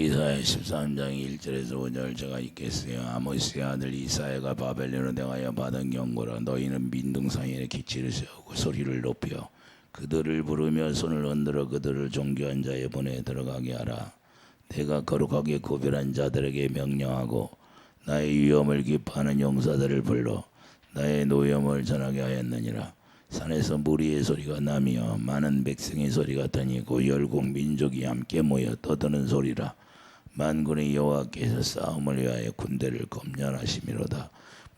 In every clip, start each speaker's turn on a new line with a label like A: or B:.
A: 이사야 13장 1절에서 5절 제가 읽겠어요. 아모스의 아들 이사야가 바벨론을 향하여 받은 경고라. 너희는 민둥상에 기치를 세우고 소리를 높여 그들을 부르며 손을 흔들어 그들을 존귀한 자의 본에 들어가게 하라. 내가 거룩하게 구별한 자들에게 명령하고 나의 위엄을 기뻐하는 용사들을 불러 나의 노염을 전하게 하였느니라. 산에서 무리의 소리가 나며 많은 백성의 소리가 들리고 열국 민족이 함께 모여 떠드는 소리라. 만군의 여호와께서 싸움을 위하여 군대를 검열하심이로다.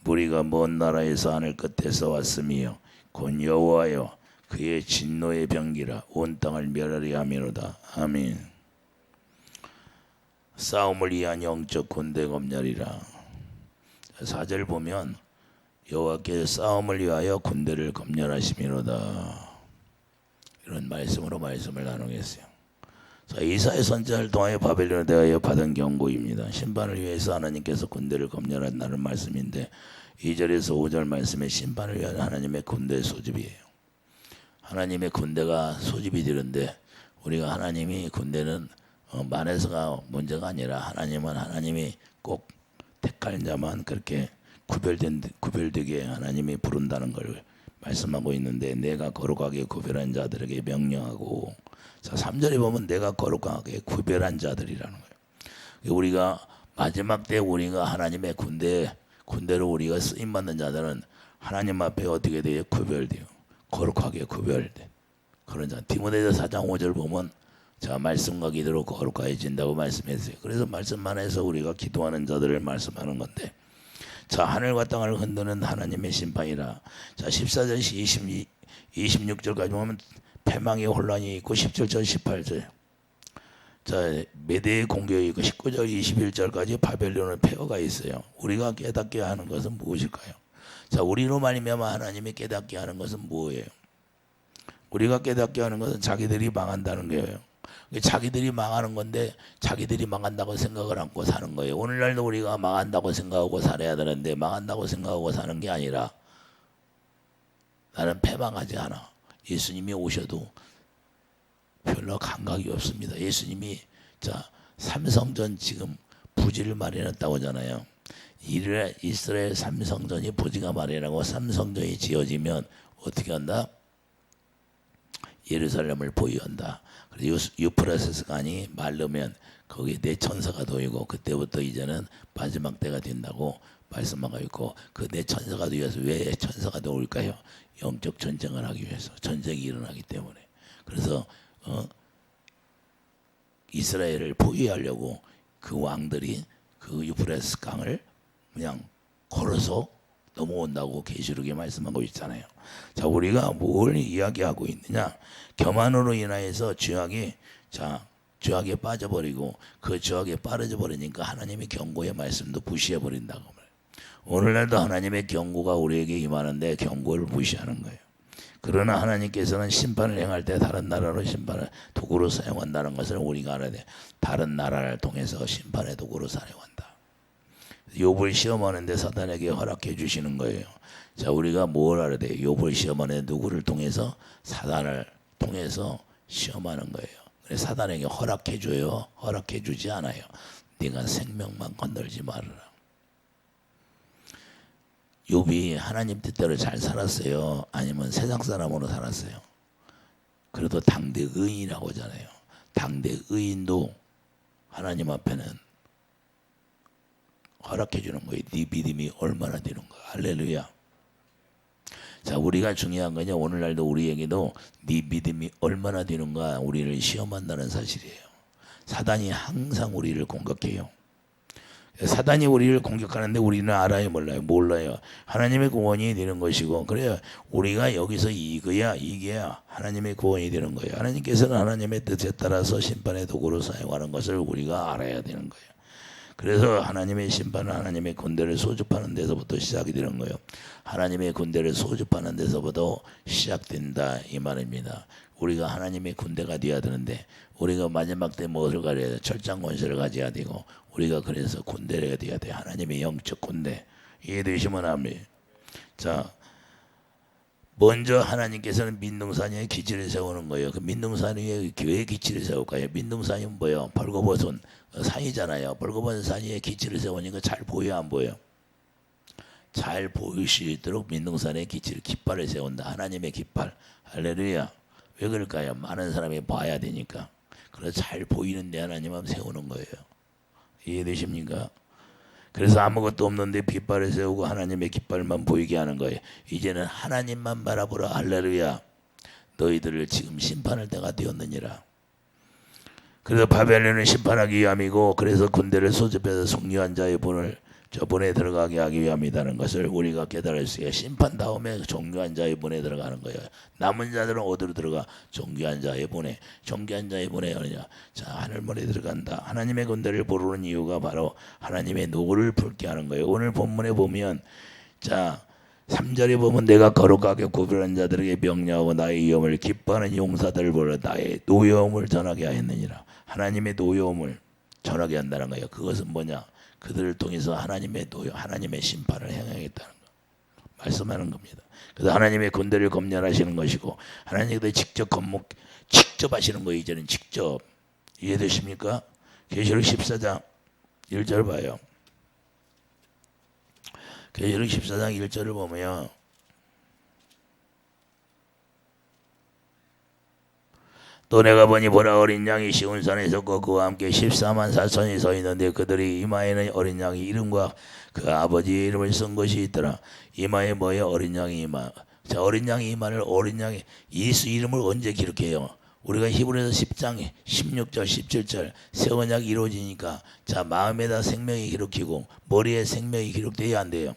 A: 무리가 먼 나라에서 하늘 끝에서 왔으며 곧 여호와여 그의 진노의 병기라 온 땅을 멸하리 함이로다. 아멘. 싸움을 위한 영적 군대 검열이라. 4절 보면 여호와께서 싸움을 위하여 군대를 검열하심이로다. 이런 말씀으로 말씀을 나누겠어요. 자, 이사야 선지자를 통하여 바벨론에 대하여 받은 경고입니다. 심판을 위해서 하나님께서 군대를 검열한다는 말씀인데 2절에서 5절 말씀에 심판을 위한 하나님의 군대 소집이에요. 하나님의 군대가 소집이 되는데 우리가 하나님이 군대는 많아서가 문제가 아니라 하나님은 하나님이 꼭 택할 자만 그렇게 구별되게 하나님이 부른다는 걸 말씀하고 있는데 내가 거룩하게 구별한 자들에게 명령하고 자 3절에 보면 내가 거룩하게 구별한 자들이라는 거예요. 우리가 마지막 때 우리가 하나님의 군대로 우리가 쓰임받는 자들은 하나님 앞에 어떻게 돼요? 구별돼요. 거룩하게 구별돼. 그런 자 디모데서 4장 5절 보면 자 말씀과 기도로 거룩해진다고 말씀했어요. 그래서 말씀만 해서 우리가 기도하는 자들을 말씀하는 건데 자 하늘과 땅을 흔드는 하나님의 심판이라. 자 14절 26절까지 보면 패망의 혼란이 있고 17절 18절 자 메대의 공격이 있고 19절 21절까지 바벨론의 폐허가 있어요. 우리가 깨닫게 하는 것은 무엇일까요? 자 우리로 말미암아 하나님이 깨닫게 하는 것은 뭐예요? 우리가 깨닫게 하는 것은 자기들이 망한다는 거예요. 자기들이 망하는 건데 자기들이 망한다고 생각을 않고 사는 거예요. 오늘날도 우리가 망한다고 생각하고 살아야 되는데 망한다고 생각하고 사는 게 아니라 나는 패망하지 않아. 예수님이 오셔도 별로 감각이 없습니다. 예수님이 자 삼성전 지금 부지를 마련했다고 하잖아요. 이스라엘 삼성전이 부지가 마련하고 삼성전이 지어지면 어떻게 한다? 예루살렘을 보유한다. 그래서 유프라테스 강이 마르면 거기에 내 천사가 놓이고 그때부터 이제는 마지막 때가 된다고 말씀하고 있고 그 내 천사가 놓여서 왜 천사가 놓을까요? 영적 전쟁을 하기 위해서 전쟁이 일어나기 때문에 그래서 이스라엘을 포위하려고 그 왕들이 그 유프라테스 강을 그냥 걸어서 넘어온다고 계시록에 말씀하고 있잖아요. 자 우리가 뭘 이야기하고 있느냐? 교만으로 인하여서 죄악에 빠져버리고 그 죄악에 빠져 버리니까 하나님의 경고의 말씀도 무시해 버린다고 말해요. 오늘날도 하나님의 경고가 우리에게 임하는데 경고를 무시하는 거예요. 그러나 하나님께서는 심판을 행할 때 다른 나라로 심판을 도구로 사용한다는 것을 우리가 알아야 돼. 다른 나라를 통해서 심판의 도구로 사용한다. 욥을 시험하는데 사단에게 허락해 주시는 거예요. 자 우리가 뭘 알아야 돼? 욥을 시험하는데 누구를 통해서? 사단을 통해서 시험하는 거예요. 그래서 사단에게 허락해 줘요? 허락해 주지 않아요. 네가 생명만 건들지 말아라. 욥이 하나님 뜻대로 잘 살았어요? 아니면 세상 사람으로 살았어요? 그래도 당대 의인이라고 하잖아요. 당대 의인도 하나님 앞에는 허락해 주는 거예요. 네 믿음이 얼마나 되는 거야. 할렐루야. 자 우리가 중요한 거냐 오늘날도 우리에게도 네 믿음이 얼마나 되는가 우리를 시험한다는 사실이에요. 사단이 항상 우리를 공격해요. 사단이 우리를 공격하는데 우리는 알아요 몰라요. 하나님의 구원이 되는 것이고 그래야 우리가 여기서 이겨야 하나님의 구원이 되는 거예요. 하나님께서는 하나님의 뜻에 따라서 심판의 도구로 사용하는 것을 우리가 알아야 되는 거예요. 그래서 하나님의 심판은 하나님의 군대를 소집하는 데서부터 시작이 되는 거예요. 하나님의 군대를 소집하는 데서부터 시작된다 이 말입니다. 우리가 하나님의 군대가 되어야 되는데 우리가 마지막 때 무엇을 가져야 돼? 철장 권세를 가져야 되고 우리가 그래서 군대가 되어야 돼. 하나님의 영적 군대. 이해되시면 합니다. 자 먼저 하나님께서는 민둥산 위에 기치를 세우는 거예요. 그 민둥산 위에 왜 기치를 세울까요? 민둥산이 뭐예요? 벌거벗은 산이잖아요. 벌거벗은 산 위에 기치를 세우니까 잘 보여 안 보여? 잘 보일 수 있도록 민둥산에 기치를 깃발을 세운다. 하나님의 깃발. 할렐루야. 왜 그럴까요? 많은 사람이 봐야 되니까. 그래서 잘 보이는데 하나님은 세우는 거예요. 이해되십니까? 그래서 아무것도 없는데 깃발을 세우고 하나님의 깃발만 보이게 하는 거예요. 이제는 하나님만 바라보라. 할렐루야. 너희들을 지금 심판할 때가 되었느니라. 그래서 바벨론을 심판하기 위함이고, 그래서 군대를 소집해서 속류한 자의 본을 저본에 들어가게 하기 위함이라는 것을 우리가 깨달을 수 있어요. 심판 다음에 정죄한 자의 본에 들어가는 거예요. 남은 자들은 어디로 들어가? 정죄한 자의 본에. 정죄한 자의 본에 어느냐? 자, 하늘문에 들어간다. 하나님의 군대를 부르는 이유가 바로 하나님의 노를 품게 하는 거예요. 오늘 본문에 보면, 자 3절에 보면 내가 거룩하게 구별한 자들에게 명령하고 나의 위엄을 기뻐하는 용사들을 보러 나의 노여움을 전하게 하였느니라. 하나님의 노여움을 전하게 한다는 거예요. 그것은 뭐냐? 그들을 통해서 하나님의 노여, 하나님의 심판을 행하겠다는 거 말씀하는 겁니다. 그래서 하나님의 군대를 검열하시는 것이고, 하나님께서 직접 하시는 거예요. 이제는 직접. 이해되십니까? 계시록 14장 1절 봐요. 계시록 14장 1절을 보면, 또 내가 보니 보라 어린 양이 시온산에 섰고 그와 함께 14만 4천이 서 있는데 그들이 이마에는 어린 양이 이름과 그 아버지의 이름을 쓴 것이 있더라. 이마에 뭐예요? 어린 양이 이마. 자, 어린 양이 이마를, 어린 양이 예수 이름을 언제 기록해요? 우리가 히브리서 10장 16절 17절 새 언약이 이루어지니까, 자 마음에다 생명이 기록히고 머리에 생명이 기록돼야 안 돼요.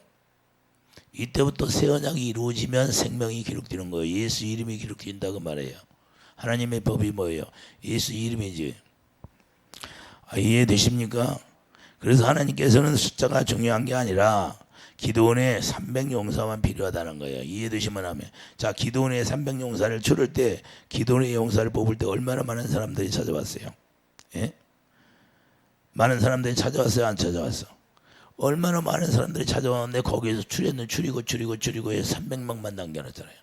A: 이때부터 새 언약이 이루어지면 생명이 기록되는 거예요. 예수 이름이 기록된다고 말해요. 하나님의 법이 뭐예요? 예수 이름이지. 이해되십니까? 그래서 하나님께서는 숫자가 중요한 게 아니라 기도원에 300용사만 필요하다는 거예요. 이해되시면 하면. 자, 기도원에 300용사를 추를 때, 기도원의 용사를 뽑을 때 얼마나 많은 사람들이 찾아왔어요? 예? 많은 사람들이 찾아왔어요? 안 찾아왔어? 얼마나 많은 사람들이 찾아왔는데 거기에서 추리고 해서 300명만 남겨놨잖아요.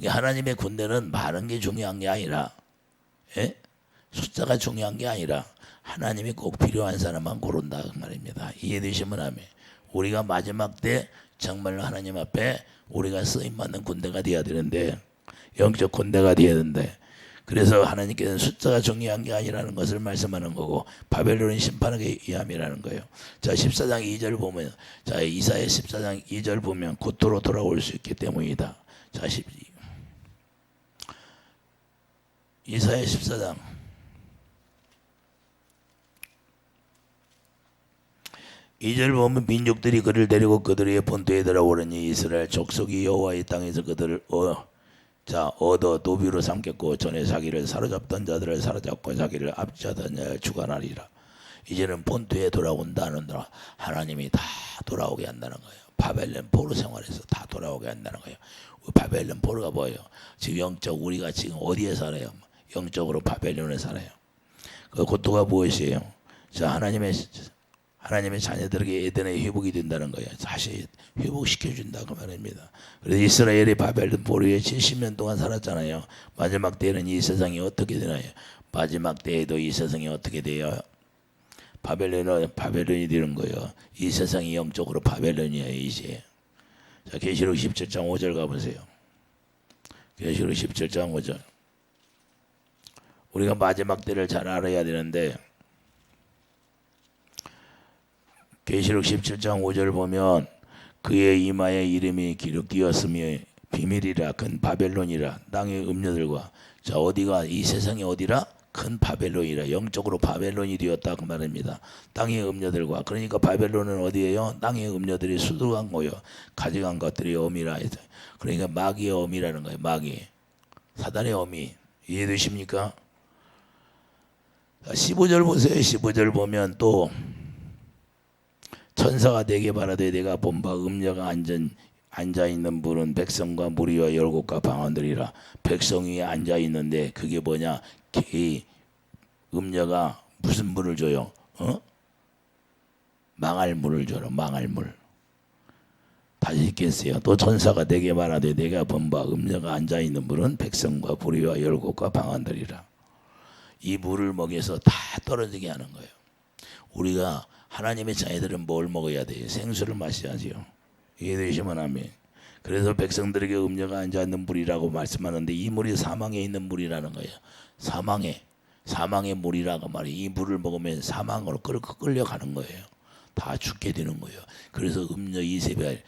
A: 하나님의 군대는 많은 게 중요한 게 아니라, 예? 숫자가 중요한 게 아니라 하나님이 꼭 필요한 사람만 고른다 그 말입니다. 이해되시면 하면 우리가 마지막 때 정말로 하나님 앞에 우리가 쓰임받는 군대가 되어야 되는데, 영적 군대가 되어야 되는데, 그래서 하나님께서는 숫자가 중요한 게 아니라는 것을 말씀하는 거고, 바벨론은 심판하기 위함이라는 거예요. 자, 14장 2절 보면, 자 이사야 14장 2절 보면 곧도로 돌아올 수 있기 때문이다. 자, 이사야 14장 2절 보면 민족들이 그를 데리고 그들의 본토에 들어오려니 이스라엘 족속이 여호와의 땅에서 그들을 얻어 노비로 삼겠고 전에 자기를 사로잡던 자들을 사로잡고 자기를 압제하던 자를 주관하리라. 이제는 본토에 돌아온다는 하나님이 다 돌아오게 한다는 거예요. 바벨론 포로 생활에서 다 돌아오게 한다는 거예요. 바벨론 포로가 뭐예요? 지금 영적 우리가 지금 어디에 살아요? 영적으로 바벨론에 살아요. 그 고토가 무엇이에요? 자, 하나님의 자녀들에게 에덴의 회복이 된다는 거예요. 다시 회복시켜준다 그 말입니다. 그래서 이스라엘이 바벨론 포로에 70년 동안 살았잖아요. 마지막 때에는 이 세상이 어떻게 되나요? 마지막 때에도 이 세상이 어떻게 돼요? 바벨론이 되는 거예요. 이 세상이 영적으로 바벨론이에요 이제. 자, 계시록 17장 5절 가보세요. 계시록 17장 5절. 우리가 마지막 때를 잘 알아야 되는데, 계시록 17장 5절 보면 그의 이마에 이름이 기록되었으며 비밀이라 큰 바벨론이라 땅의 음녀들과, 자 어디가 이 세상이 어디라? 큰 바벨론이라, 영적으로 바벨론이 되었다 그 말입니다. 땅의 음녀들과, 그러니까 바벨론은 어디예요? 땅의 음녀들이 수두한 거요, 가져간 것들이 어미라 해서, 그러니까 마귀의 어미라는 거예요. 마귀, 사단의 어미. 이해되십니까? 15절 보세요. 15절 보면 또 천사가 내게 말하되 내가 본 바 음녀가 앉아있는 분은 백성과 무리와 열국과 방언들이라. 백성이 앉아있는데 그게 뭐냐? 이 음녀가 무슨 물을 줘요? 망할 물을 줘요. 망할 물. 다시 읽겠어요. 또 천사가 내게 말하되 내가 본 바 음녀가 앉아있는 물은 백성과 불의와 열국과 방언들이라. 이 물을 먹여서 다 떨어지게 하는 거예요. 우리가 하나님의 자녀들은 뭘 먹어야 돼요? 생수를 마셔야지요. 이해되시면 아멘. 그래서 백성들에게 음녀가 앉아있는 물이라고 말씀하는데 이 물이 사망에 있는 물이라는 거예요. 사망의 물이라고 말이에요. 이 물을 먹으면 사망으로 끌려가는 거예요. 다 죽게 되는 거예요. 그래서 음녀 이세벨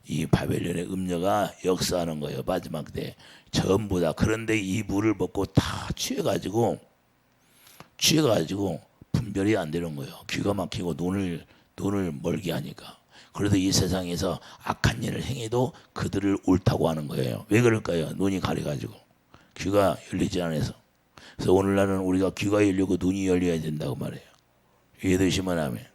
A: 이 바벨론의 음녀가 역사하는 거예요. 마지막 때 전부 다. 그런데 이 물을 먹고 다 취해가지고 분별이 안 되는 거예요. 귀가 막히고 눈을 멀게 하니까. 그래도 이 세상에서 악한 일을 행해도 그들을 옳다고 하는 거예요. 왜 그럴까요? 눈이 가려가지고 귀가 열리지 않아서. 그래서 오늘날은 우리가 귀가 열리고 눈이 열려야 된다고 말해요. 이해되시면 아멘.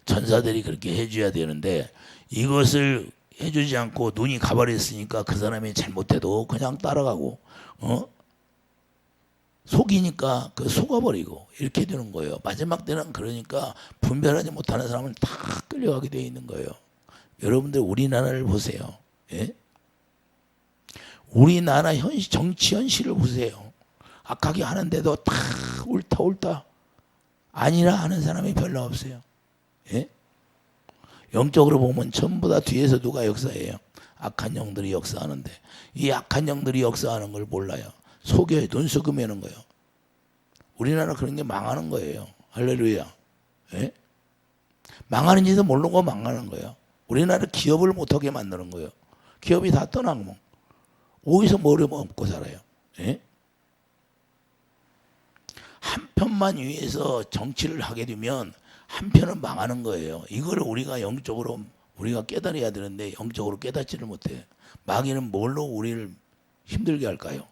A: 천사들이 그렇게 해줘야 되는데 이것을 해주지 않고 눈이 가버렸으니까 그 사람이 잘못해도 그냥 따라가고 속이니까 그 속아버리고 이렇게 되는 거예요. 마지막 때는 그러니까 분별하지 못하는 사람은 다 끌려가게 되어 있는 거예요. 여러분들 우리나라를 보세요. 예? 우리나라 정치 현실을 보세요. 악하게 하는데도 다 옳다 아니라 하는 사람이 별로 없어요. 예? 영적으로 보면 전부 다 뒤에서 누가 역사해요? 악한 영들이 역사하는데 이 악한 영들이 역사하는 걸 몰라요. 속여요. 눈속임 하는 거예요. 우리나라 그런 게 망하는 거예요. 할렐루야. 예? 망하는지도 모르고 망하는 거예요. 우리나라 기업을 못하게 만드는 거예요. 기업이 다 떠나고 어디서 뭐를 먹고 살아요. 예? 한 편만 위해서 정치를 하게 되면 한 편은 망하는 거예요. 이걸 우리가 영적으로 우리가 깨달아야 되는데 영적으로 깨닫지를 못해. 마귀는 뭘로 우리를 힘들게 할까요?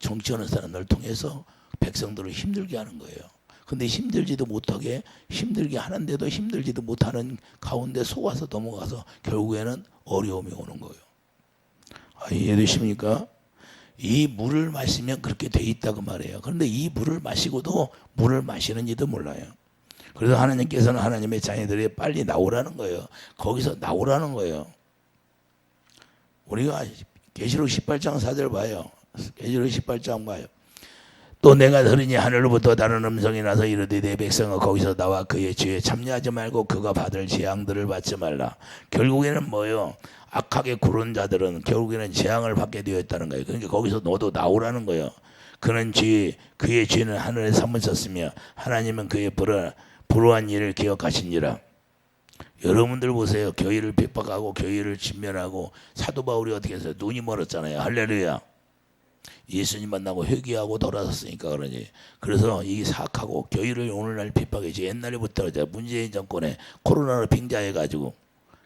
A: 정치하는 사람들을 통해서 백성들을 힘들게 하는 거예요. 근데 힘들지도 못하게 힘들게 하는데도 힘들지도 못하는 가운데 속아서 넘어가서 결국에는 어려움이 오는 거예요. 이해되십니까? 이 물을 마시면 그렇게 돼 있다고 말해요. 그런데 이 물을 마시고도 물을 마시는지도 몰라요. 그래서 하나님께서는 하나님의 자녀들이 빨리 나오라는 거예요. 거기서 나오라는 거예요. 우리가 계시록 18장 4절 봐요. 계시록 18장 봐요. 또 내가 들으니 하늘로부터 다른 음성이 나서 이르되 내 백성은 거기서 나와 그의 죄에 참여하지 말고 그가 받을 재앙들을 받지 말라. 결국에는 뭐예요? 악하게 구른 자들은 결국에는 재앙을 받게 되어 있다는 거예요. 그러니까 거기서 너도 나오라는 거예요. 그는 그의 죄는 하늘에 사무쳤으며 하나님은 그의 불우한 일을 기억하시니라. 여러분들 보세요. 교회를 핍박하고 교회를 진멸하고 사도 바울이 어떻게 했어요? 눈이 멀었잖아요. 할렐루야. 예수님 만나고 회개하고 돌아섰으니까 그러니. 그래서 이게 사악하고 교회를 오늘날 핍박이지. 옛날부터 문재인 정권에 코로나로 빙자해가지고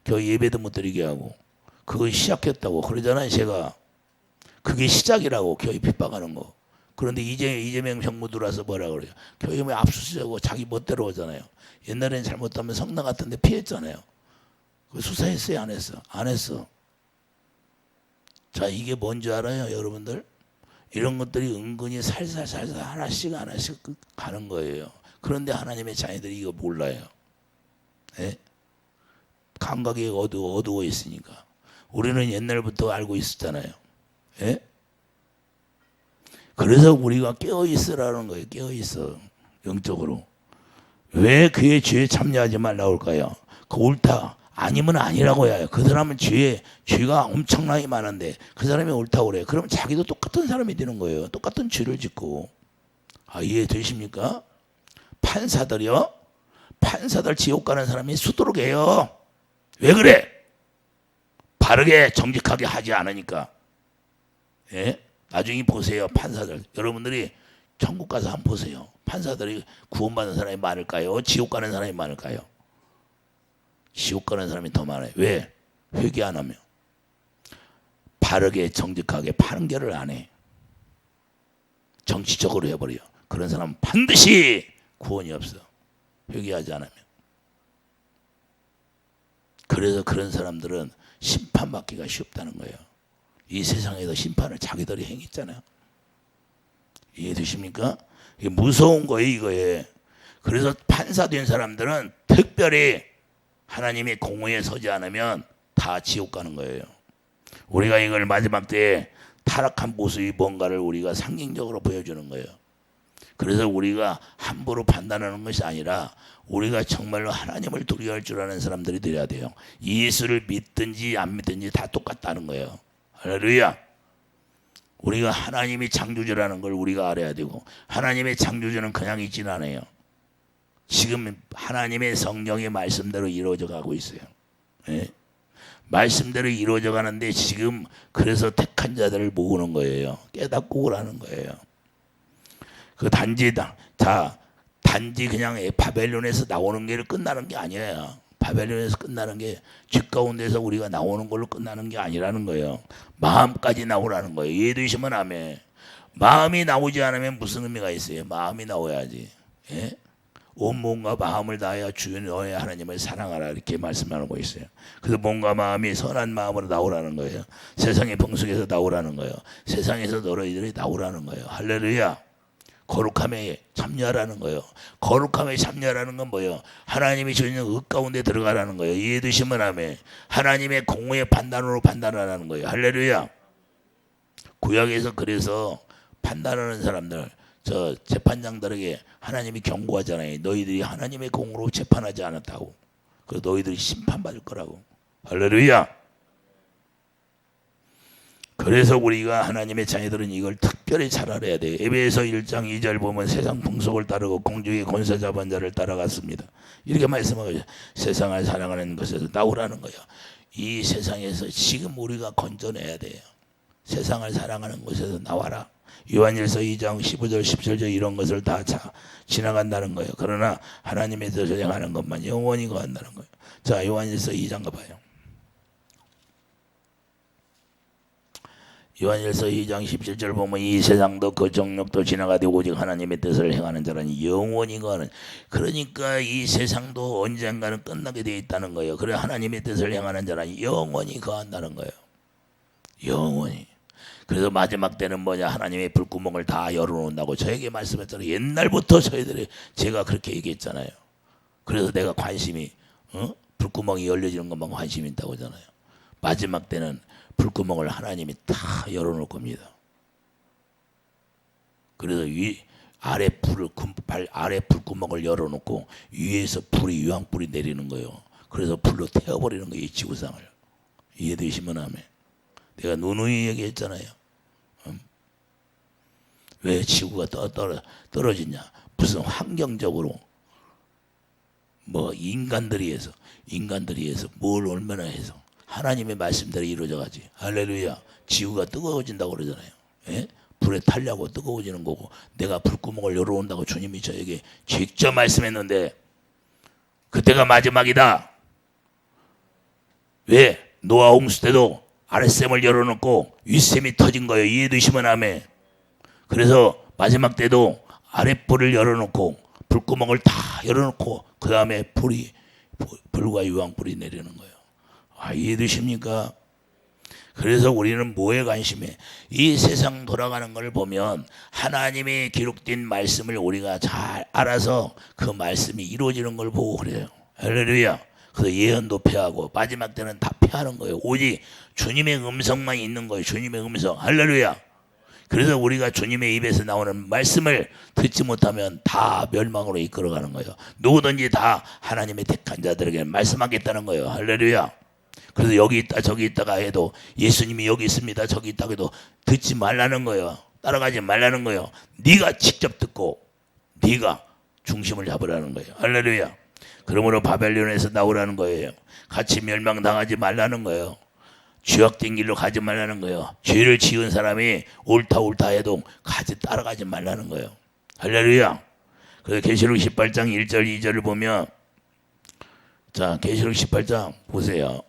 A: 교회 예배도 못 드리게 하고 그거 시작했다고 그러잖아요. 제가 그게 시작이라고 교회 핍박하는 거. 그런데 이재명 정부 들어와서 뭐라 그래요? 교회 뭐 압수수색하고 자기 멋대로 오잖아요. 옛날에는 잘못하면 성당 같은데 피했잖아요. 수사했어요? 안 했어? 안 했어. 자, 이게 뭔지 알아요, 여러분들? 이런 것들이 은근히 살살 하나씩 가는 거예요. 그런데 하나님의 자녀들이 이거 몰라요. 예? 감각이 어두워 있으니까. 우리는 옛날부터 알고 있었잖아요. 예? 그래서 우리가 깨어있으라는 거예요. 깨어있어. 영적으로. 왜 그의 죄에 참여하지 말라고 할까요? 그 옳다. 아니면 아니라고 해요. 그 사람은 죄가 엄청나게 많은데 그 사람이 옳다고 그래요. 그러면 자기도 똑같은 사람이 되는 거예요. 똑같은 죄를 짓고. 이해되십니까? 판사들이요? 판사들 지옥 가는 사람이 수두룩 해요. 왜 그래? 바르게 정직하게 하지 않으니까. 예? 나중에 보세요. 판사들. 여러분들이 천국 가서 한번 보세요. 판사들이 구원받는 사람이 많을까요? 지옥 가는 사람이 많을까요? 지옥 가는 사람이 더 많아요. 왜? 회개 안 하면. 바르게 정직하게 판결을 안 해. 정치적으로 해버려요. 그런 사람은 반드시 구원이 없어. 회개하지 않으면. 그래서 그런 사람들은 심판받기가 쉽다는 거예요. 이 세상에서 심판을 자기들이 행했잖아요. 이해되십니까? 이게 무서운 거예요, 이거에. 그래서 판사 된 사람들은 특별히 하나님의 공의에 서지 않으면 다 지옥 가는 거예요. 우리가 이걸 마지막 때에 타락한 모습이 뭔가를 우리가 상징적으로 보여주는 거예요. 그래서 우리가 함부로 판단하는 것이 아니라 우리가 정말로 하나님을 두려워할 줄 아는 사람들이 되어야 돼요. 예수를 믿든지 안 믿든지 다 똑같다는 거예요. 할렐루야. 우리가 하나님이 창조주라는 걸 우리가 알아야 되고, 하나님의 창조주는 그냥 있지는 않아요. 지금 하나님의 성령의 말씀대로 이루어져 가고 있어요. 예? 말씀대로 이루어져 가는데 지금 그래서 택한 자들을 모으는 거예요. 깨닫고 오라는 거예요. 그 단지 그냥 바벨론에서 나오는 게 끝나는 게 아니에요. 바벨론에서 끝나는 게 집 가운데서 우리가 나오는 걸로 끝나는 게 아니라는 거예요. 마음까지 나오라는 거예요. 이해되시면 아멘. 마음이 나오지 않으면 무슨 의미가 있어요? 마음이 나와야지. 예? 온 몸과 마음을 다하여 주 너의 하나님을 사랑하라, 이렇게 말씀하고 있어요. 그래서 몸과 마음이 선한 마음으로 나오라는 거예요. 세상의 풍속에서 나오라는 거예요. 세상에서 너희들이 나오라는 거예요. 할렐루야. 거룩함에 참여하라는 거예요. 거룩함에 참여하라는 건 뭐예요? 하나님이 주시는 의 가운데 들어가라는 거예요. 이해되시면 아멘. 하나님의 공의의 판단으로 판단하라는 거예요. 할렐루야. 구약에서 그래서 판단하는 사람들, 저 재판장들에게 하나님이 경고하잖아요. 너희들이 하나님의 공으로 재판하지 않았다고. 그래서 너희들이 심판받을 거라고. 할렐루야. 그래서 우리가 하나님의 자녀들은 이걸 특별히 잘 알아야 돼요. 에베소 1장 2절 보면 세상 풍속을 따르고 공중의 권세 잡은 자를 따라갔습니다. 이렇게 말씀하고 세상을 사랑하는 것에서 나오라는 거예요. 이 세상에서 지금 우리가 건져내야 돼요. 세상을 사랑하는 것에서 나와라. 요한일서 2장 15절 17절 이런 것을 다 지나간다는 거예요. 그러나 하나님의 뜻을 행하는 것만 영원히 거한다는 거예요. 자, 요한일서 2장 가봐요. 요한일서 2장 17절 보면 이 세상도 그 정욕도 지나가되 오직 하나님의 뜻을 행하는 자라니 영원히 거하는. 그러니까 이 세상도 언젠가는 끝나게 되어 있다는 거예요. 그래 하나님의 뜻을 행하는 자라니 영원히 거한다는 거예요. 영원히. 그래서 마지막 때는 뭐냐, 하나님의 불구멍을 다 열어놓는다고 저에게 말씀했잖아요. 옛날부터 저희들이 제가 그렇게 얘기했잖아요. 그래서 내가 관심이 불구멍이 열려지는 것만 관심이 있다고 하잖아요. 마지막 때는 불구멍을 하나님이 다 열어놓을 겁니다. 그래서 아래 불구멍을 열어놓고 위에서 유황불이 내리는 거예요. 그래서 불로 태워버리는 거예요, 이 지구상을. 이해되시면 아멘. 내가 누누이 얘기했잖아요. 왜 지구가 떨어지냐? 무슨 환경적으로 뭐 인간들이 해서 뭘 얼마나 해서 하나님의 말씀대로 이루어져 가지. 할렐루야. 지구가 뜨거워진다고 그러잖아요. 예? 불에 타려고 뜨거워지는 거고, 내가 불구멍을 열어온다고 주님이 저에게 직접 말씀했는데 그때가 마지막이다. 왜? 노아 홍수 때도 아랫샘을 열어놓고 윗샘이 터진 거예요. 이해되시면 아멘. 그래서 마지막 때도 아랫불을 열어놓고 불구멍을 다 열어놓고 그 다음에 불과 유황불이 내리는 거예요. 이해되십니까? 그래서 우리는 뭐에 관심해? 이 세상 돌아가는 걸 보면 하나님의 기록된 말씀을 우리가 잘 알아서 그 말씀이 이루어지는 걸 보고 그래요. 할렐루야. 그래서 예언도 폐하고 마지막 때는 다 폐하는 거예요. 오직 주님의 음성만 있는 거예요. 주님의 음성. 할렐루야. 그래서 우리가 주님의 입에서 나오는 말씀을 듣지 못하면 다 멸망으로 이끌어가는 거예요. 누구든지 다 하나님의 택한 자들에게 말씀하겠다는 거예요. 할렐루야. 그래서 여기 있다 저기 있다가 해도 예수님이 여기 있습니다 저기 있다고 해도 듣지 말라는 거예요. 따라가지 말라는 거예요. 네가 직접 듣고 네가 중심을 잡으라는 거예요. 할렐루야. 그러므로 바벨론에서 나오라는 거예요. 같이 멸망당하지 말라는 거예요. 죄악된 길로 가지 말라는 거예요. 죄를 지은 사람이 옳다 해도 따라가지 말라는 거예요. 할렐루야. 그래서 계시록 18장 1절 2절을 보면, 자, 계시록 18장 보세요.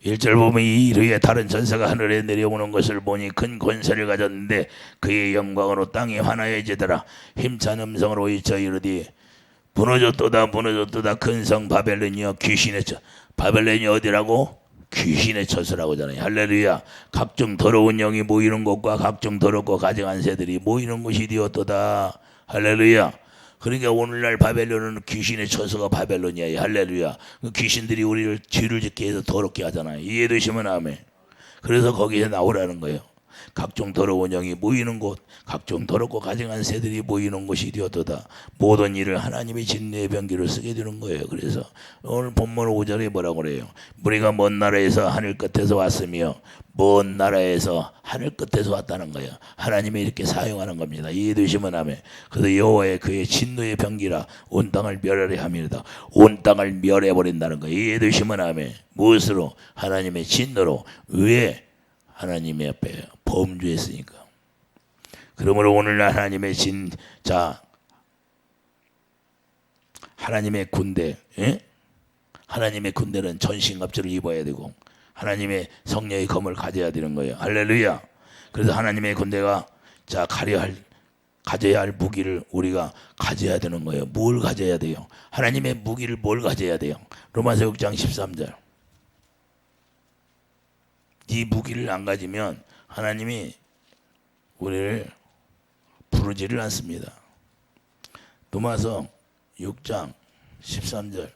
A: 1절 보면 이 이르에 다른 전사가 하늘에 내려오는 것을 보니 큰 권세를 가졌는데 그의 영광으로 땅이 환하여지더라. 힘찬 음성으로 외쳐 이르되 무너졌도다 큰 성 바벨론이여 귀신의 바벨론이 어디라고? 귀신의 처소라고 하잖아요. 할렐루야. 각종 더러운 영이 모이는 곳과 각종 더럽고 가증한 새들이 모이는 곳이 되었도다. 할렐루야. 그러니까 오늘날 바벨론은 귀신의 처소가 바벨론이야. 할렐루야. 그 귀신들이 우리를 죄를 짓게 해서 더럽게 하잖아요. 이해되시면 아멘. 그래서 거기에 나오라는 거예요. 각종 더러운 영이 모이는 곳, 각종 더럽고 가증한 새들이 모이는 곳이 되었도다. 모든 일을 하나님의 진노의 병기로 쓰게 되는 거예요. 그래서 오늘 본문 5절에 뭐라고 그래요? 우리가 먼 나라에서 하늘 끝에서 왔으며, 먼 나라에서 하늘 끝에서 왔다는 거예요. 하나님이 이렇게 사용하는 겁니다. 이해되시면 아멘. 그래서 여호와의 그의 진노의 병기라 온 땅을 멸하려 함이다. 온 땅을 멸해버린다는 거예요. 이해되시면 아멘. 무엇으로? 하나님의 진노로. 왜? 하나님의 앞에 범죄했으니까. 그러므로 오늘날 하나님의 하나님의 군대, 하나님의 군대는 전신갑주를 입어야 되고 하나님의 성령의 검을 가져야 되는 거예요. 할렐루야. 그래서 하나님의 군대가 가져야 할 무기를 우리가 가져야 되는 거예요. 뭘 가져야 돼요? 하나님의 무기를 뭘 가져야 돼요? 로마서 6장 13절. 이 무기를 안 가지면 하나님이 우리를 부르지를 않습니다. 로마서 6장 13절.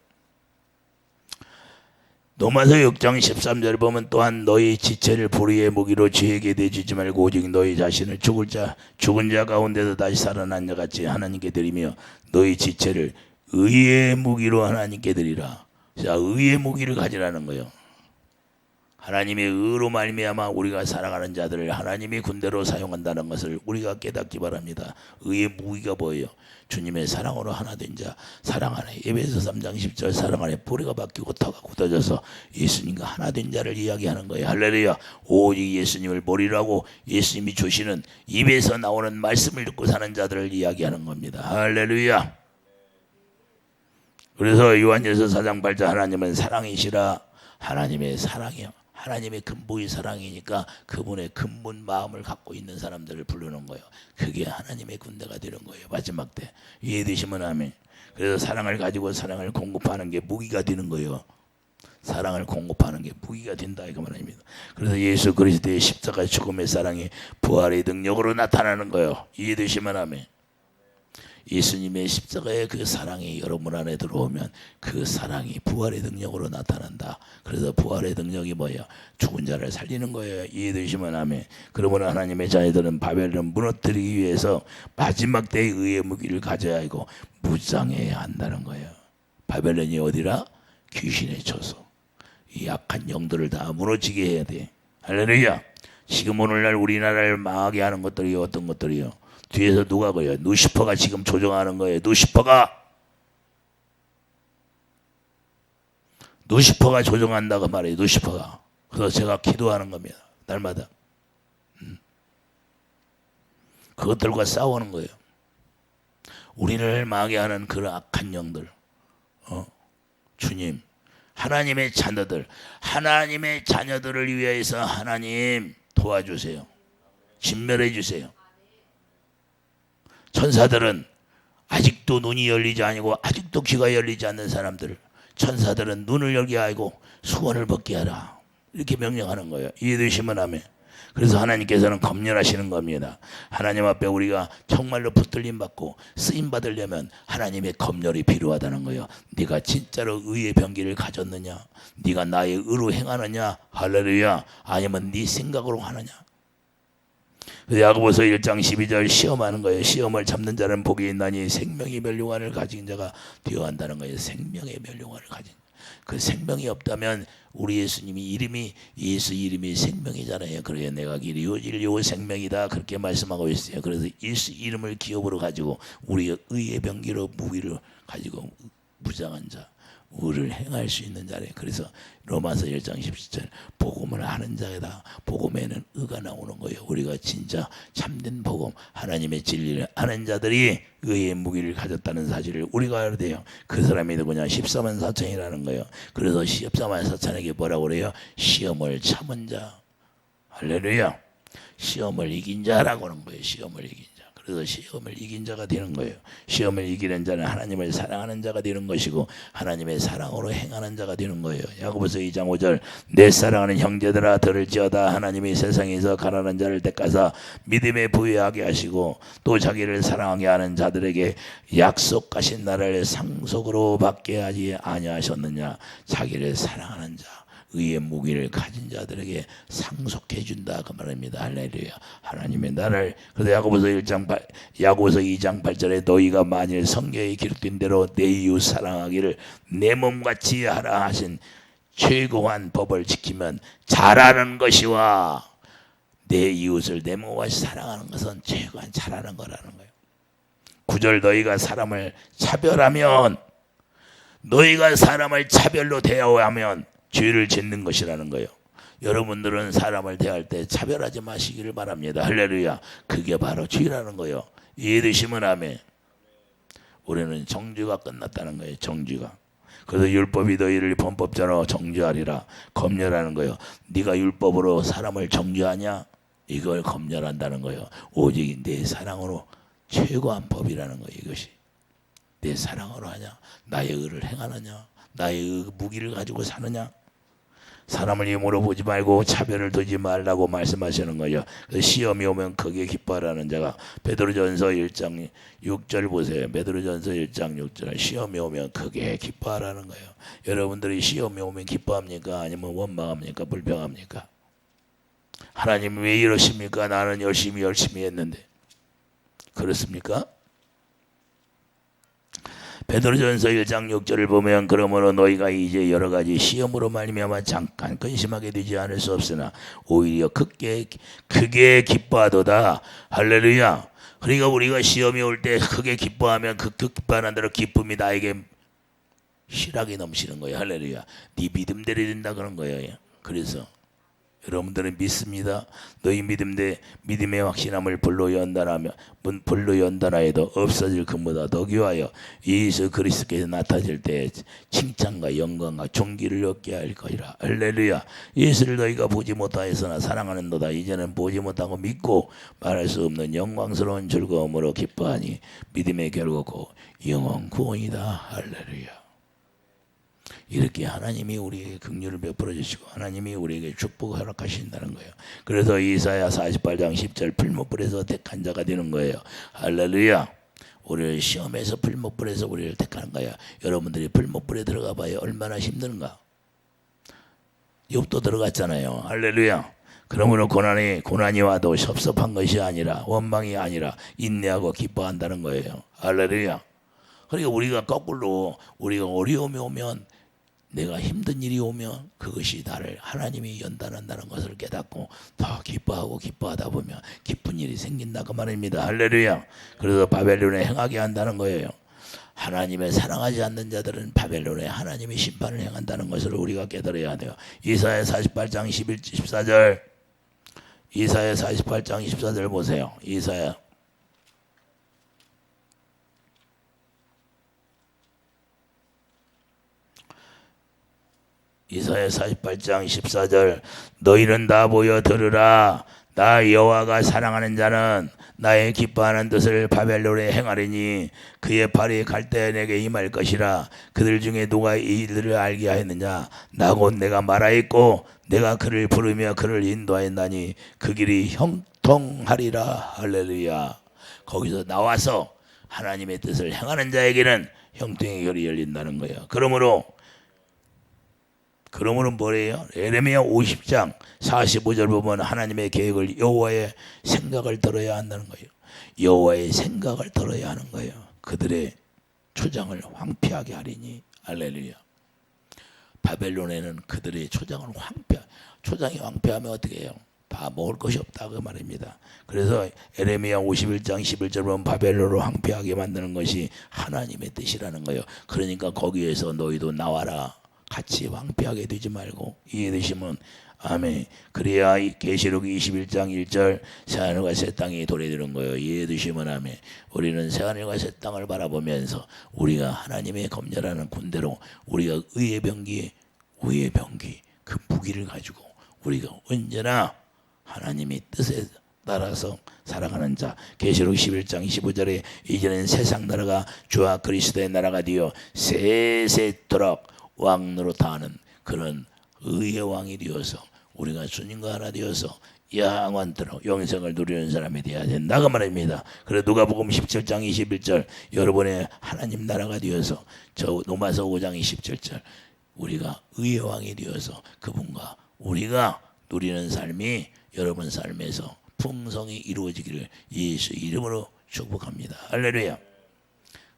A: 로마서 6장 13절 보면 또한 너희 지체를 불의의 무기로 죄에게 내주지 말고 오직 너희 자신을 죽은 자 가운데서 다시 살아난 자 같이 하나님께 드리며 너희 지체를 의의 무기로 하나님께 드리라. 자, 의의 무기를 가지라는 거예요. 하나님의 의로 말미암아 우리가 살아가는 자들을 하나님의 군대로 사용한다는 것을 우리가 깨닫기 바랍니다. 의의 무기가 뭐예요? 주님의 사랑으로 하나 된 자, 사랑 안에, 에베소 3장 10절 사랑 안에 뿌리가 박히고 터가 굳어져서 예수님과 하나 된 자를 이야기하는 거예요. 할렐루야. 오직 예수님을 머리라고 예수님이 주시는 입에서 나오는 말씀을 듣고 사는 자들을 이야기하는 겁니다. 할렐루야. 그래서 요한일서 4장 8절 하나님은 사랑이시라. 하나님의 사랑이요. 하나님의 근본이 사랑이니까 그분의 근본 마음을 갖고 있는 사람들을 부르는 거예요. 그게 하나님의 군대가 되는 거예요. 마지막 때. 이해되시면 아멘. 그래서 사랑을 가지고 사랑을 공급하는 게 무기가 되는 거예요. 사랑을 공급하는 게 무기가 된다 이거 말입니다. 그래서 예수 그리스도의 십자가 죽음의 사랑이 부활의 능력으로 나타나는 거예요. 이해되시면 아멘. 예수님의 십자가의 그 사랑이 여러분 안에 들어오면 그 사랑이 부활의 능력으로 나타난다. 그래서 부활의 능력이 뭐예요? 죽은 자를 살리는 거예요. 이해되시면 아멘. 그러므로 하나님의 자녀들은 바벨론을 무너뜨리기 위해서 마지막 때의 의의 무기를 가져야 하고 무장해야 한다는 거예요. 바벨론이 어디라? 귀신의 처소. 이 약한 영들을 다 무너지게 해야 돼. 할렐루야. 지금 오늘날 우리나라를 망하게 하는 것들이 어떤 것들이요? 뒤에서 누가 그래요? 누시퍼가 지금 조종하는 거예요. 누시퍼가 조종한다고 말해요. 누시퍼가. 그래서 제가 기도하는 겁니다. 날마다. 그것들과 싸우는 거예요. 우리를 망하게 하는 그런 악한 영들. 주님, 하나님의 자녀들을 위해서 하나님 도와주세요. 진멸해 주세요. 천사들은 아직도 눈이 열리지 아니고 아직도 귀가 열리지 않는 사람들, 천사들은 눈을 열게 하고 수원을 벗게 하라. 이렇게 명령하는 거예요. 이해되시면 아멘. 그래서 하나님께서는 검열하시는 겁니다. 하나님 앞에 우리가 정말로 붙들림 받고 쓰임 받으려면 하나님의 검열이 필요하다는 거예요. 네가 진짜로 의의 병기를 가졌느냐? 네가 나의 의로 행하느냐? 할렐루야. 아니면 네 생각으로 하느냐? 야고보서 1장 12절 시험하는 거예요. 시험을 참는 자는 복이 있나니 생명의 멸류관을 가진 자가 되어야 한다는 거예요. 생명의 멸류관을 가진 그 생명이 없다면 우리 예수님이 예수 이름이 생명이잖아요. 그래요. 내가 길이요 진리요 생명이다 그렇게 말씀하고 있어요. 그래서 예수 이름을 기업으로 가지고 우리의 의의 병기로 무기를 가지고 무장한 자, 의를 행할 수 있는 자래. 그래서 로마서 1장 17절 복음을 하는 자에다 복음에는 의가 나오는 거예요. 우리가 진짜 참된 복음 하나님의 진리를 아는 자들이 의의 무기를 가졌다는 사실을 우리가 알아야 돼요. 그 사람이 누구냐? 14만 4천이라는 거예요. 그래서 14만 4천에게 뭐라고 그래요? 시험을 참은 자. 할렐루야. 시험을 이긴 자라고 하는 거예요. 시험을 이긴 자. 그래서 시험을 이긴 자가 되는 거예요. 시험을 이기는 자는 하나님을 사랑하는 자가 되는 것이고 하나님의 사랑으로 행하는 자가 되는 거예요. 야고보서 2장 5절 내 사랑하는 형제들아 들을지어다 하나님이 세상에서 가난한 자를 택하사 믿음에 부유하게 하시고 또 자기를 사랑하게 하는 자들에게 약속하신 나라를 상속으로 받게 하지 아니하셨느냐. 자기를 사랑하는 자 의의 무기를 가진 자들에게 상속해 준다 그 말입니다. 할렐루야. 하나님의 나라를. 그래서 야고보서 2장 8절에 너희가 만일 성경에 기록된 대로 내 이웃 사랑하기를 내 몸같이 하라 하신 최고한 법을 지키면 잘하는 것이와 내 이웃을 내 몸같이 사랑하는 것은 최고한 잘하는 거라는 거예요. 9절 너희가 사람을 차별하면 너희가 사람을 차별로 대하면 죄를 짓는 것이라는 거예요. 여러분들은 사람을 대할 때 차별하지 마시기를 바랍니다. 할렐루야. 그게 바로 죄라는 거예요. 이해되시면 아멘. 우리는 정죄가 끝났다는 거예요. 정죄가. 그래서 율법이 너희를 범법자로 정죄하리라. 검열하는 거예요. 네가 율법으로 사람을 정죄하냐? 이걸 검열한다는 거예요. 오직 내 사랑으로 최고한 법이라는 거예요. 이것이 내 사랑으로 하냐? 나의 의를 행하느냐? 나의 무기를 가지고 사느냐? 사람을 힘으로 보지 말고 차별을 두지 말라고 말씀하시는 거예요. 시험이 오면 크게 기뻐하라는 자가 베드로전서 1장 6절 보세요. 베드로전서 1장 6절 시험이 오면 크게 기뻐하라는 거예요. 여러분들이 시험이 오면 기뻐합니까? 아니면 원망합니까? 불평합니까? 하나님 왜 이러십니까? 나는 열심히 했는데. 그렇습니까? 베드로전서 1장 6절을 보면 그러므로 너희가 이제 여러 가지 시험으로 말미암아 잠깐 근심하게 되지 않을 수 없으나 오히려 크게 기뻐하도다. 할렐루야. 그러니까 우리가 시험이 올 때 크게 기뻐하면 그 기뻐하는 대로 기쁨이 나에게 실하게 넘치는 거예요. 할렐루야. 네 믿음대로 된다 그런 거예요. 그래서 여러분들은 믿습니다. 너희 믿음의 확신함을 불로 연단하여도 없어질 것보다 더 귀하여 예수 그리스도께서 나타질 때 칭찬과 영광과 존귀를 얻게 할 것이라. 할렐루야. 예수를 너희가 보지 못하였으나 사랑하는도다. 이제는 보지 못하고 믿고 말할 수 없는 영광스러운 즐거움으로 기뻐하니 믿음의 결과고 영원 구원이다. 할렐루야. 이렇게 하나님이 우리에게 긍휼을 베풀어 주시고 하나님이 우리에게 축복을 허락하신다는 거예요. 그래서 이사야 48장 10절 풀무불에서 택한 자가 되는 거예요. 할렐루야. 우리를 시험에서 풀무불에서 우리를 택하는 거야. 여러분들이 풀무불에 들어가 봐요. 얼마나 힘든가. 욥도 들어갔잖아요. 할렐루야. 그러므로 고난이 와도 섭섭한 것이 아니라 원망이 아니라 인내하고 기뻐한다는 거예요. 할렐루야. 그러니까 우리가 거꾸로 우리가 어려움이 오면 내가 힘든 일이 오면 그것이 나를 하나님이 연단한다는 것을 깨닫고 더 기뻐하고 기뻐하다 보면 기쁜 일이 생긴다 그 말입니다. 할렐루야. 그래서 바벨론에 행하게 한다는 거예요. 하나님을 사랑하지 않는 자들은 바벨론에 하나님이 심판을 행한다는 것을 우리가 깨달아야 돼요. 이사야 48장 14절 이사야 48장 14절 보세요. 이사야 48장 14절 너희는 다 모여 들으라. 나 여호와가 사랑하는 자는 나의 기뻐하는 뜻을 바벨론에 행하리니 그의 발이 갈대에 내게 임할 것이라. 그들 중에 누가 이 일들을 알게 하였느냐. 나 곧 내가 말하였고 내가 그를 부르며 그를 인도하였나니 그 길이 형통하리라. 할렐루야. 거기서 나와서 하나님의 뜻을 행하는 자에게는 형통의 길이 열린다는 거예요. 그러므로 뭐래요? 에레미야 50장 45절 보면 하나님의 계획을 여호와의 생각을 들어야 한다는 거예요. 여호와의 생각을 들어야 하는 거예요. 그들의 초장을 황폐하게 하리니. 할렐루야. 바벨론에는 그들의 초장을 초장이 황폐하면 어떻게 해요? 다 먹을 것이 없다 그 말입니다. 그래서 에레미야 51장 11절 보면 바벨론을 황폐하게 만드는 것이 하나님의 뜻이라는 거예요. 그러니까 거기에서 너희도 나와라. 같이 황폐하게 되지 말고. 이해되시면 아멘. 그래야 계시록 21장 1절 새하늘과 새 땅이 도래되는 거예요. 이해되시면 아멘. 우리는 새하늘과 새 땅을 바라보면서 우리가 하나님의 검열하는 군대로 우리가 의의 병기 그 무기를 가지고 우리가 언제나 하나님의 뜻에 따라서 살아가는 자. 계시록 11장 25절에 이제는 세상 나라가 주와 그리스도의 나라가 되어 세세토록 왕 노릇하는 그런 의의 왕이 되어서 우리가 주님과 하나 되어서 영원토록 영생을 누리는 사람이 되어야 된다 그 말입니다. 그래 누가복음 17장 21절 여러분의 하나님 나라가 되어서 저 로마서 5장 27절 우리가 의의 왕이 되어서 그분과 우리가 누리는 삶이 여러분 삶에서 풍성히 이루어지기를 예수 이름으로 축복합니다. 할렐루야.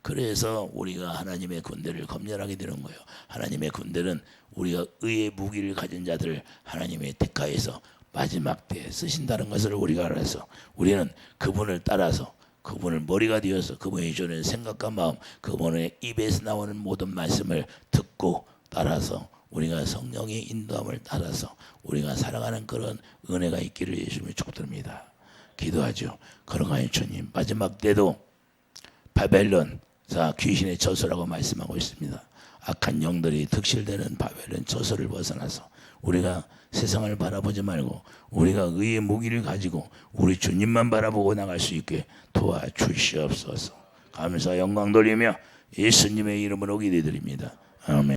A: 그래서 우리가 하나님의 군대를 검열하게 되는 거예요. 하나님의 군대는 우리가 의의 무기를 가진 자들을 하나님의 택하에서 마지막 때에 쓰신다는 것을 우리가 알아서 우리는 그분을 따라서 그분을 머리가 되어서 그분이 주는 생각과 마음 그분의 입에서 나오는 모든 말씀을 듣고 따라서 우리가 성령의 인도함을 따라서 우리가 살아가는 그런 은혜가 있기를 예수님이 축복드립니다. 기도하죠. 거룩하신 주님 마지막 때도 바벨론 자 귀신의 저소라고 말씀하고 있습니다. 악한 영들이 득실되는 바벨론 저소를 벗어나서 우리가 세상을 바라보지 말고 우리가 의의 무기를 가지고 우리 주님만 바라보고 나갈 수 있게 도와주시옵소서. 감사 영광 돌리며 예수님의 이름으로 기도드립니다. 아멘.